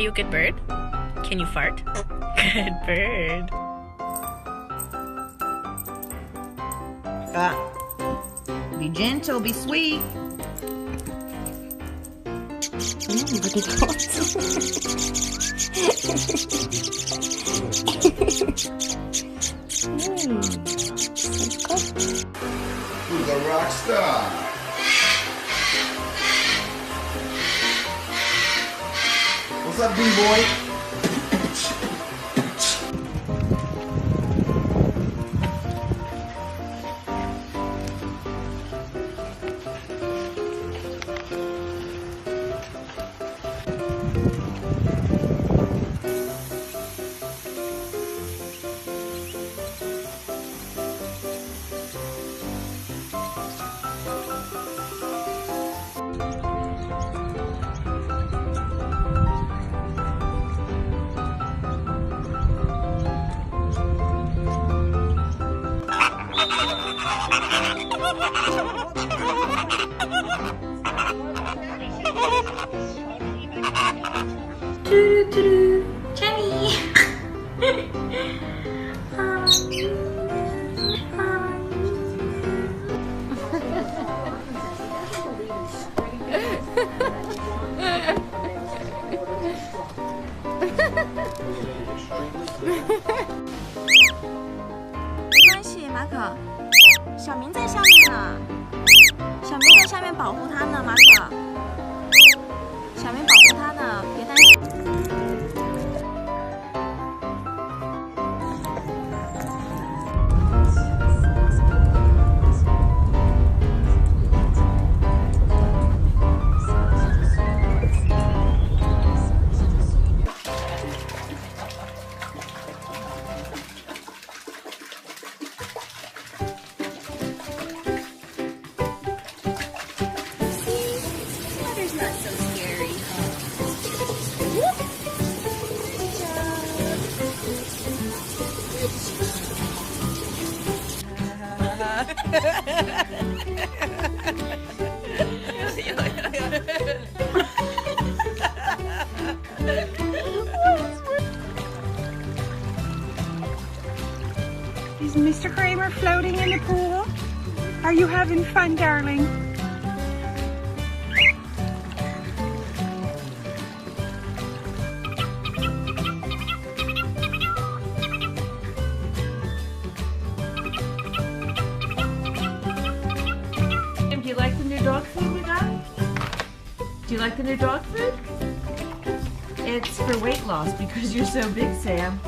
you a good bird? Can you fart? Good bird. Be gentle, be sweet. Look at those. Who's a rock star? What's up, B-boy? Jenny!没关系，马可，小明在下面呢，小明在下面保护他呢，马可，小明保护他呢，别担心。Is Mr. Kramer floating in the pool? Are you having fun, darling? Do you like the new dog food we got? Do you like the new dog food? It's for weight loss because you're so big, Sam.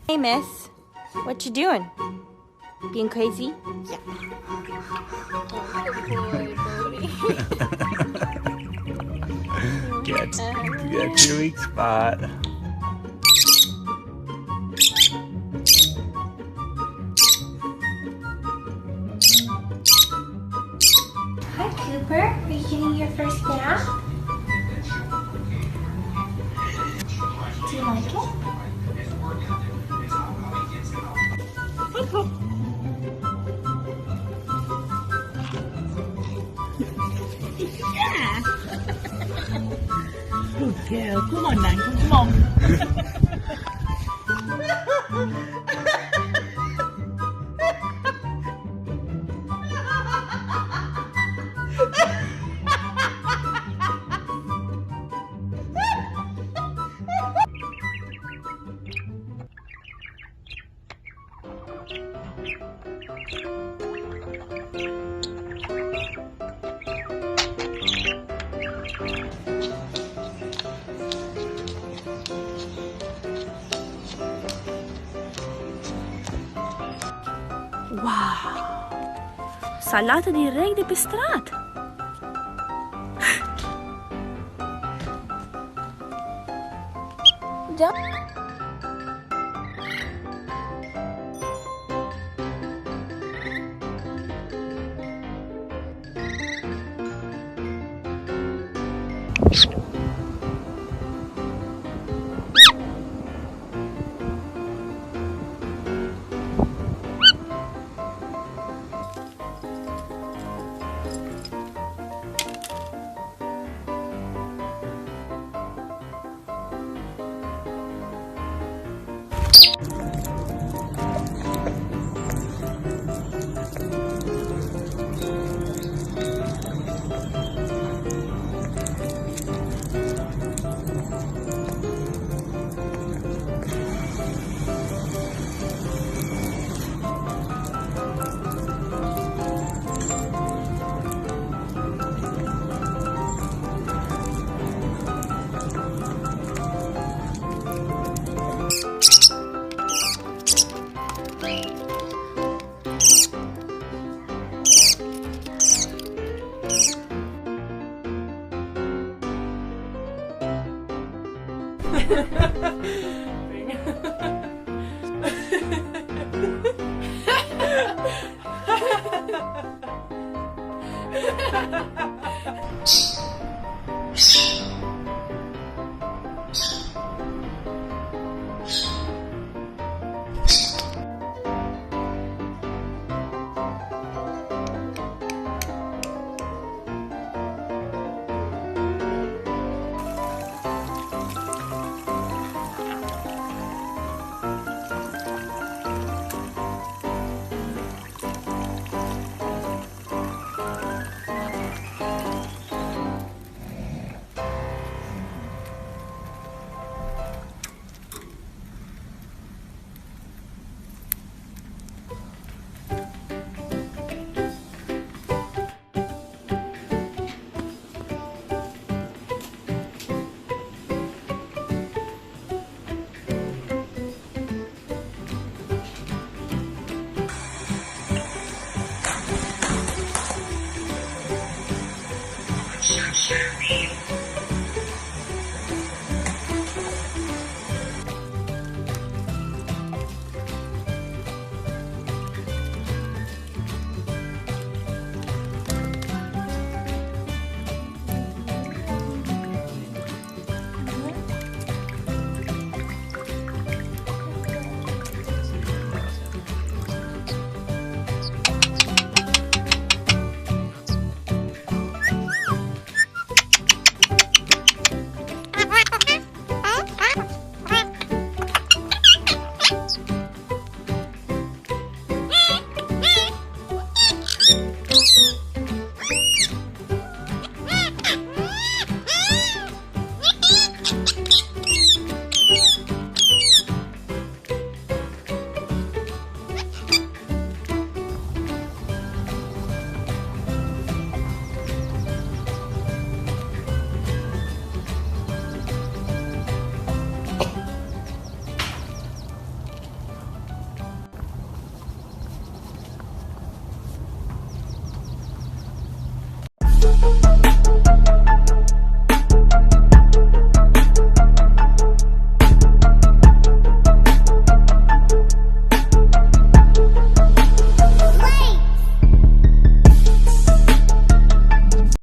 Hey, miss. What you doing? Being crazy? Yeah. Get your weak spot. Super, are you getting your first bath? Do you like it? Good girl. Come on, Nan. Come on. Wow! Salata direct de pe strat! Da.